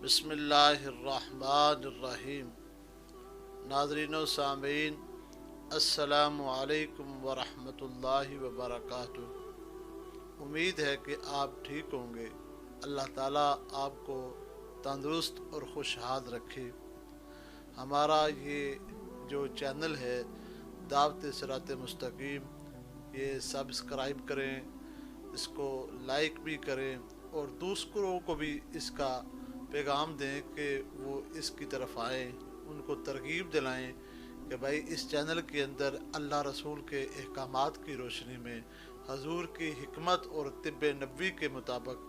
बिस्मिल्लाहिर्रहमानिर्रहीम। नाज़रीन व सामीन, अस्सलामु अलैकुम व रहमतुल्लाहि व बरकातुहू। उम्मीद है कि आप ठीक होंगे। अल्लाह ताला आपको तंदुरुस्त और खुशहाल रखे। हमारा ये जो चैनल है दावत सिरात मुस्तकीम, ये सब्सक्राइब करें, इसको लाइक भी करें और दूसरों को भी इसका पैगाम दें कि वो इसकी तरफ आएँ, उनको तरगीब दिलाएं कि भाई इस चैनल के अंदर अल्लाह रसूल के अहकामात की रोशनी में हजूर की हिकमत और तिब्ब नबवी के मुताबिक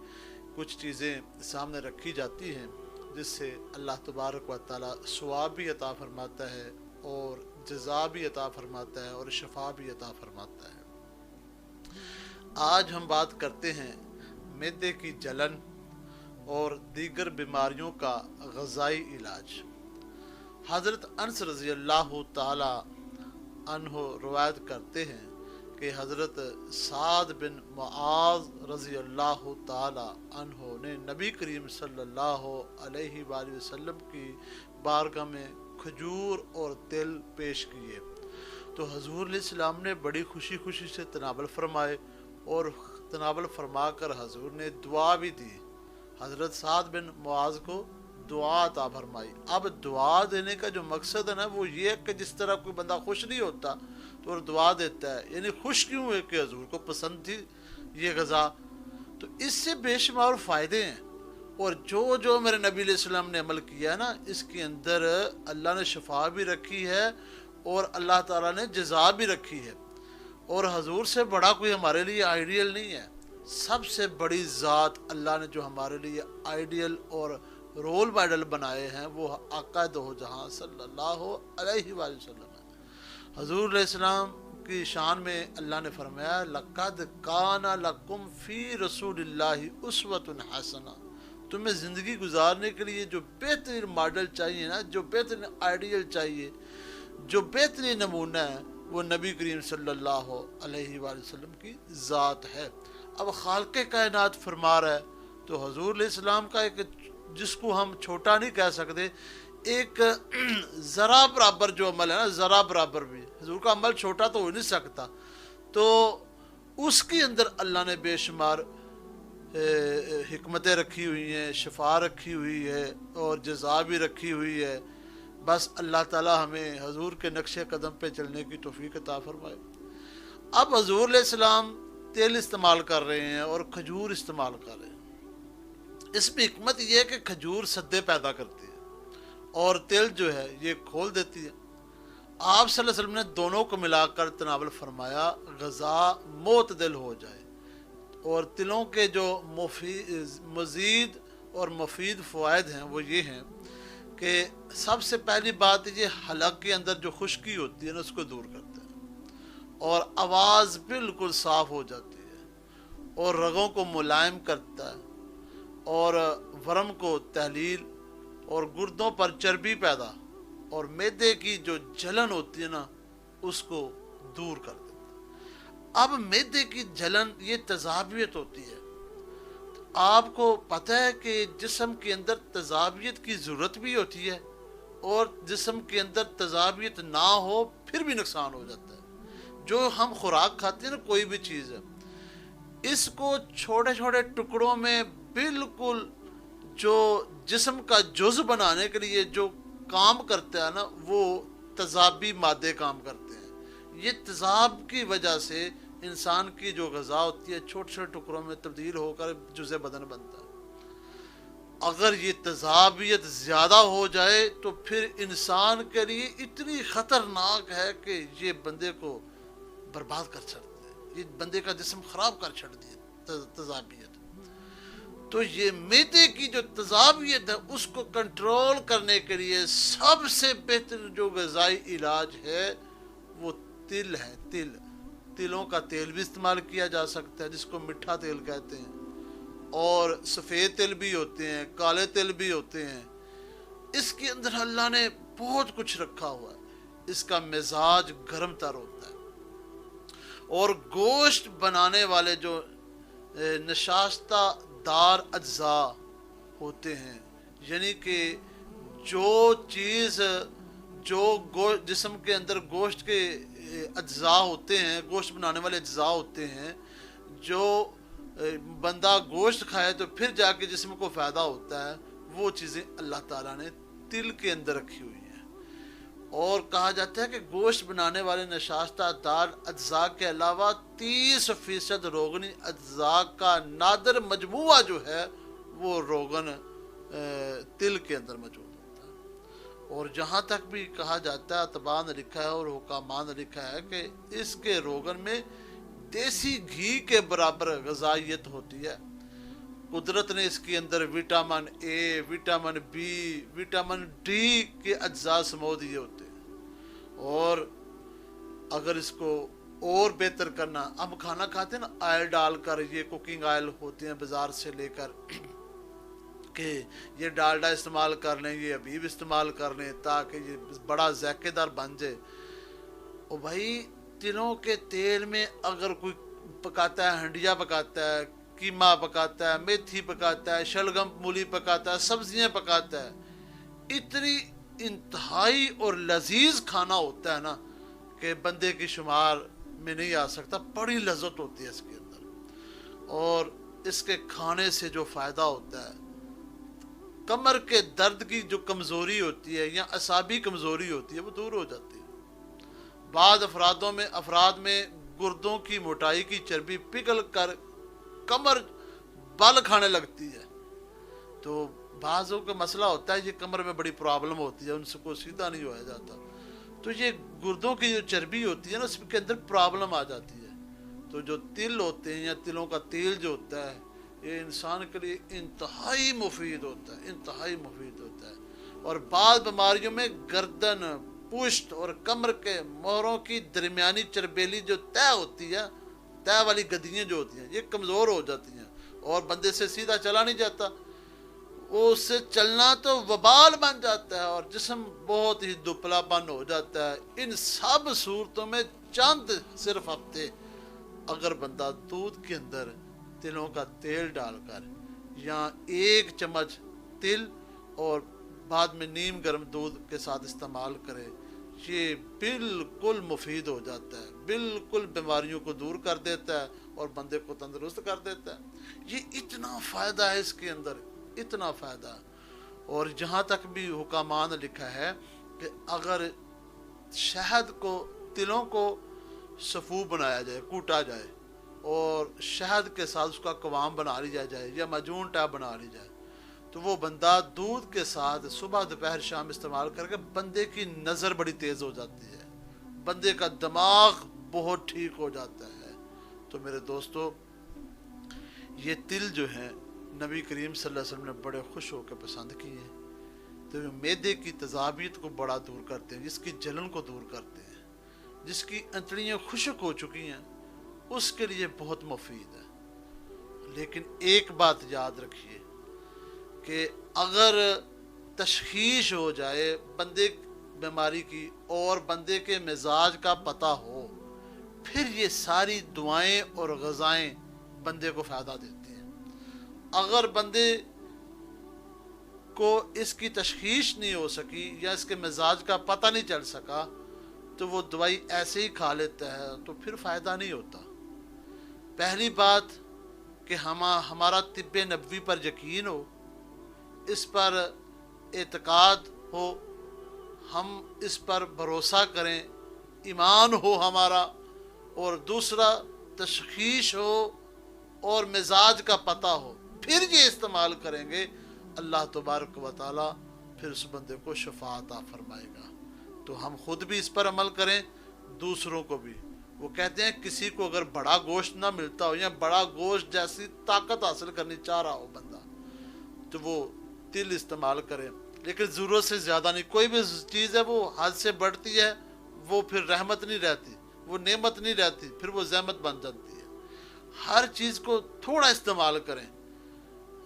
कुछ चीज़ें सामने रखी जाती हैं, जिससे अल्लाह तबारक व तआला सवाब भी अता फरमाता है और जज़ा भी अता फरमाता है और शफा भी अता फरमाता है। आज हम बात करते हैं मैदे की जलन और दीगर बीमारियों का ग़ज़ाई इलाज। हज़रत अनस रज़ी अल्लाह ताला अन्हो रवायत करते हैं कि हज़रत साद बिन मुआज़ रज़ी अल्लाह ताला अन्हो ने नबी करीम सल्लल्लाहु अलैहि वसल्लम की बारगाह में खजूर और तिल पेश किए तो हजूर अलैहिस्सलाम ने बड़ी खुशी खुशी से तनावल फरमाए और तनावल फरमा कर हजूर ने दुआ भी दी। हज़रत साद बिन मुआज़ को दुआ अता फरमाई। अब दुआ देने का जो मकसद है ना, वो ये है कि जिस तरह कोई बंदा खुश नहीं होता तो और दुआ देता है, यानी खुश क्यों है कि हजूर को पसंद थी ये गज़ा, तो इससे बेशुमार फ़ायदे हैं। और जो मेरे नबी अलैहिस्सलाम ने अमल किया है ना, इसके अंदर अल्लाह ने शफा भी रखी है और अल्लाह ताला ने जज़ा भी रखी है। और हजूर से बड़ा कोई हमारे लिए आइडियल नहीं है। सबसे बड़ी ज़ात अल्लाह ने जो हमारे लिए आइडियल और रोल मॉडल बनाए हैं वो आका दो जहां सल्लल्लाहु अलैहि वसल्लम है। हजूर अलैहिस्सलाम की शान में अल्लाह ने फरमाया, लक़द काना लकुम फ़ी रसूलिल्लाहि उस्वतुन हसना। तुम्हें ज़िंदगी गुजारने के लिए जो बेहतरीन मॉडल चाहिए ना, जो बेहतरीन आइडियल चाहिए, जो बेहतरीन नमूना है, वो नबी करीम सल्लल्लाहु अलैहि वसल्लम की ज़ात है। अब खालिक़े कायनात फरमा रहा है तो हजूर अलैहिस्सलाम का एक, जिसको हम छोटा नहीं कह सकते, एक ज़रा बराबर जो अमल है ना, ज़रा बराबर भी हजूर का अमल छोटा तो हो नहीं सकता, तो उसके अंदर अल्लाह ने बेशुमार हिकमतें रखी हुई हैं, शफा रखी हुई है और जज़ा भी रखी हुई है। बस अल्लाह ताला हमें हजूर के नक्शे कदम पे चलने की तौफीक अता फरमाए। अब हजूर अलैहिस्सलाम तेल इस्तेमाल कर रहे हैं और खजूर इस्तेमाल कर रहे हैं। इसमें हिकमत यह है कि खजूर सद्दे पैदा करती है और तेल जो है ये खोल देती है। आप सल्लल्लाहु अलैहि वसल्लम ने दोनों को मिलाकर तनावल फरमाया, गज़ा मोतदिल हो जाए। और तिलों के जो मज़ीद और मुफीद फ़वाइद हैं वो ये हैं कि सबसे पहली बात ये हलक के अंदर जो खुश्की होती है ना, उसको दूर करता है और आवाज़ बिल्कुल साफ़ हो जाती है और रगों को मुलायम करता है और वरम को तहलील और गुर्दों पर चर्बी पैदा और मैदे की जो जलन होती है ना, उसको दूर कर देता है। अब मैदे की जलन ये तज़ाबियत होती है। आपको पता है कि जिस्म के अंदर तज़ाबियत की ज़रूरत भी होती है और जिस्म के अंदर तज़ाबियत ना हो फिर भी नुकसान हो जाता है। जो हम खुराक खाते हैं ना, कोई भी चीज़ है, इसको छोटे छोटे टुकड़ों में बिल्कुल जो जिस्म का जुज़ बनाने के लिए जो काम करता है ना, वो तज़ाबी मादे काम करते हैं। ये तज़ाब की वजह से इंसान की जो ग़ज़ा होती है छोटे छोटे टुकड़ों में तब्दील होकर जुज़े बदन बनता है। अगर ये तज़ाबियत ज़्यादा हो जाए तो फिर इंसान के लिए इतनी ख़तरनाक है कि ये बंदे को बर्बाद कर छड़ती है, ये बंदे का जिस्म ख़राब कर छड़ती है तज़ाबियत। तो ये मैदे की जो तज़ाबियत है उसको कंट्रोल करने के लिए सबसे बेहतर जो ग़ज़ाई इलाज है वो तिल है। तिलों का तेल भी इस्तेमाल किया जा सकता है, जिसको मिठा तेल कहते हैं, और सफ़ेद तिल भी होते हैं, काले तिल भी होते हैं। इसके अंदर अल्लाह ने बहुत कुछ रखा हुआ है। इसका मिजाज गर्म तर होता है और गोश्त बनाने वाले जो नशास्ता दार अज्जा होते हैं यानी कि जो चीज़ जो जिस्म के अंदर गोश्त के अज्जा होते हैं, गोश्त बनाने वाले अज्जा होते हैं, जो बंदा गोश्त खाए तो फिर जाके जिस्म को फ़ायदा होता है, वो चीज़ें अल्लाह ताला ने तिल के अंदर रखी हुई हैं। और कहा जाता है कि गोश्त बनाने वाले नशास्ता दार अज्जा के अलावा 30% रोगनी अज्जा का नादर मजमुआ जो है वो रोगन तिल के अंदर मौजूद होता है। और जहाँ तक भी कहा जाता है, तबान लिखा है और हुकामा ने लिखा है कि इसके रोगन में देसी घी के बराबर ग़िज़ाइयत होती है। कुदरत ने इसके अंदर vitamin A, vitamin B, vitamin D के अज्जा समो दिए होते हैं। और अगर इसको और बेहतर करना, हम खाना खाते हैं ना ऑयल डालकर, ये कुकिंग ऑयल होते हैं बाज़ार से लेकर कि ये डालडा इस्तेमाल कर लें, ये अबीब इस्तेमाल कर लें ताकि ये बड़ा ज़ायकेदार बन जाए। और भाई तिलों के तेल में अगर कोई पकाता है, हंडिया पकाता है, कीमा पकाता है, मेथी पकाता है, शलगम मूली पकाता है, सब्जियां पकाता है, इतनी इंतहाई और लजीज खाना होता है ना कि बंदे की शुमार में नहीं आ सकता। बड़ी लज्जत होती है इसके अंदर। और इसके खाने से जो फ़ायदा होता है, कमर के दर्द की जो कमज़ोरी होती है या असाबी कमज़ोरी होती है वो दूर हो जाती है। बाद अफराद में गुर्दों की मोटाई की चर्बी पिघल कर कमर बल खाने लगती है। तो बाज़ों का मसला होता है, ये कमर में बड़ी प्रॉब्लम होती है, उनसे को सीधा नहीं होया जाता। तो ये गुर्दों की जो चर्बी होती है ना, उसके अंदर प्रॉब्लम आ जाती है। तो जो तिल होते हैं या तिलों का तेल जो होता है, ये इंसान के लिए इंतहाई मुफीद होता है, इंतहाई मुफीद होता है। और बाद बीमारियों में गर्दन, पुश्त और कमर के मोहरों की दरमियानी चरबेली जो तय होती है, तय वाली गद्दियाँ जो होती हैं, ये कमज़ोर हो जाती हैं और बंदे से सीधा चला नहीं जाता। वो उससे चलना तो वबाल बन जाता है और जिस्म बहुत ही दुबलापन हो जाता है। इन सब सूरतों में चंद सिर्फ हफ्ते अगर बंदा दूध के अंदर तिलों का तेल डालकर या 1 चम्मच तिल और बाद में नीम गर्म दूध के साथ इस्तेमाल करे, ये बिल्कुल मुफीद हो जाता है, बिल्कुल बीमारियों को दूर कर देता है और बंदे को तंदुरुस्त कर देता है। ये इतना फ़ायदा है इसके अंदर, इतना फ़ायदा। और जहाँ तक भी हुकामा ने लिखा है कि अगर शहद को, तिलों को सफ़ू बनाया जाए, कूटा जाए और शहद के साथ उसका कवाम बना लिया जाए या मजून टाइप बना ली जाए, तो वो बंदा दूध के साथ सुबह दोपहर शाम इस्तेमाल करके बंदे की नज़र बड़ी तेज़ हो जाती है, बंदे का दिमाग बहुत ठीक हो जाता है। तो मेरे दोस्तों, ये तिल जो है नबी करीम सल्लल्लाहु अलैहि वसल्लम ने बड़े खुश होकर पसंद किए हैं। तो ये मैदे की तज़ाबियत को बड़ा दूर करते हैं, जिसकी जलन को दूर करते हैं, जिसकी अंतड़ियाँ खुश्क हो चुकी हैं, उसके लिए बहुत मुफीद है। लेकिन एक बात याद रखिए कि अगर तशखीश हो जाए बंदे बीमारी की और बंदे के मिजाज का पता हो, फिर ये सारी दुआएं और ग़िज़ाएं बंदे को फ़ायदा देती हैं। अगर बंदे को इसकी तशखीश नहीं हो सकी या इसके मिजाज का पता नहीं चल सका तो वो दवाई ऐसे ही खा लेता है, तो फिर फ़ायदा नहीं होता। पहली बात कि हमारा तिब्ब नबवी पर यकीन हो, इस पर एतकाद हो, हम इस पर भरोसा करें, ईमान हो हमारा। और दूसरा तशखीश हो और मिजाज का पता हो, फिर ये इस्तेमाल करेंगे, अल्लाह तबारक व तआला फिर उस बंदे को शफा अता फरमाएगा। तो हम खुद भी इस पर अमल करें, दूसरों को भी। वो कहते हैं किसी को अगर बड़ा गोश्त ना मिलता हो या बड़ा गोश्त जैसी ताकत हासिल करनी चाह रहा हो बंदा, तो वो तिल इस्तेमाल करे, लेकिन ज़रूरत से ज़्यादा नहीं। कोई भी चीज़ है वो हद से बढ़ती है, वो फिर रहमत नहीं रहती, वो नेमत नहीं रहती, फिर वो ज़हमत बन जाती है। हर चीज़ को थोड़ा इस्तेमाल करें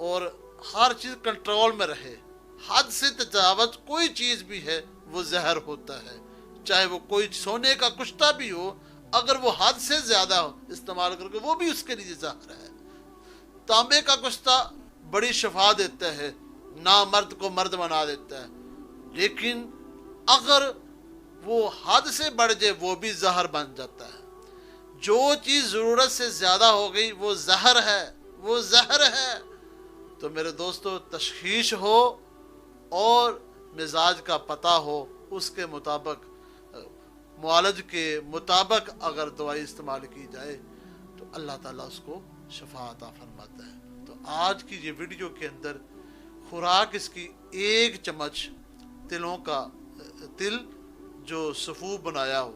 और हर चीज़ कंट्रोल में रहे। हद से तजावत कोई चीज़ भी है वो जहर होता है, चाहे वो कोई सोने का कुश्ता भी हो, अगर वो हद से ज़्यादा इस्तेमाल करके वो भी उसके लिए जहर है। तांबे का कुश्ता बड़ी शफा देता है, नामर्द को मर्द बना देता है। लेकिन अगर वो हद से बढ़ जाए वो भी जहर बन जाता है। जो चीज़ ज़रूरत से ज़्यादा हो गई वो जहर है, वो जहर है। तो मेरे दोस्तों, तशखीश हो और मिजाज का पता हो, उसके मुताबिक मुआलज के मुताबिक अगर दवाई इस्तेमाल की जाए तो अल्लाह ताला उसको शफा अता फरमाता है। तो आज की ये वीडियो के अंदर खुराक इसकी 1 चम्मच तिलों का तिल जो सफ़ूफ बनाया हो,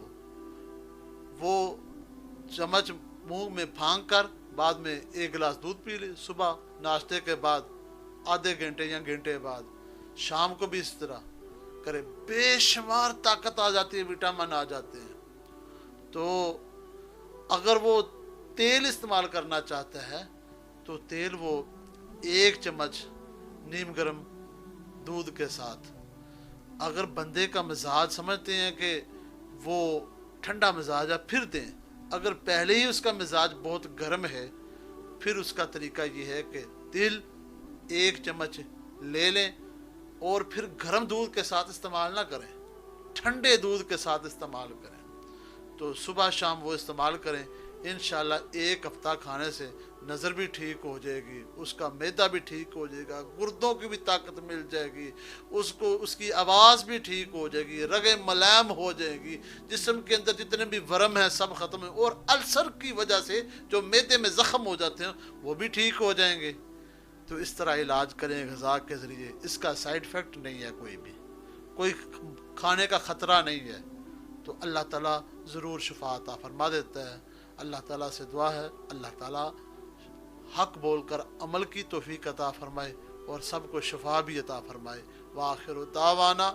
वो चम्मच मुंह में फांक कर बाद में 1 गिलास दूध पी ले, सुबह नाश्ते के बाद, आधे घंटे या घंटे बाद, शाम को भी इस तरह करे। बेशुमार ताकत आ जाती है, विटामिन आ जाते हैं। तो अगर वो तेल इस्तेमाल करना चाहता है तो तेल वो 1 चम्मच नीम गर्म दूध के साथ, अगर बंदे का मिजाज समझते हैं कि वो ठंडा मिजाज है फिर दें। अगर पहले ही उसका मिजाज बहुत गर्म है फिर उसका तरीका ये है कि तिल 1 चम्मच ले लें और फिर गर्म दूध के साथ इस्तेमाल ना करें, ठंडे दूध के साथ इस्तेमाल करें। तो सुबह शाम वो इस्तेमाल करें। इंशाल्लाह 1 हफ्ता खाने से नज़र भी ठीक हो जाएगी, उसका मैदा भी ठीक हो जाएगा, गुर्दों की भी ताकत मिल जाएगी, उसको उसकी आवाज़ भी ठीक हो जाएगी, रगें मुलायम हो जाएगी, जिस्म के अंदर जितने भी वरम हैं सब ख़त्म है, और अल्सर की वजह से जो मैदे में ज़ख्म हो जाते हैं वो भी ठीक हो जाएंगे। तो इस तरह इलाज करें ग़िज़ा के ज़रिए। इसका साइड इफ़ेक्ट नहीं है, कोई खाने का ख़तरा नहीं है। तो अल्लाह ताला ज़रूर शिफा अता फरमा देता है। अल्लाह ताला से दुआ है अल्लाह ताला हक बोलकर अमल की तौफीक अता फरमाए और सबको शिफा भी अता फरमाए। व आखिर दावाना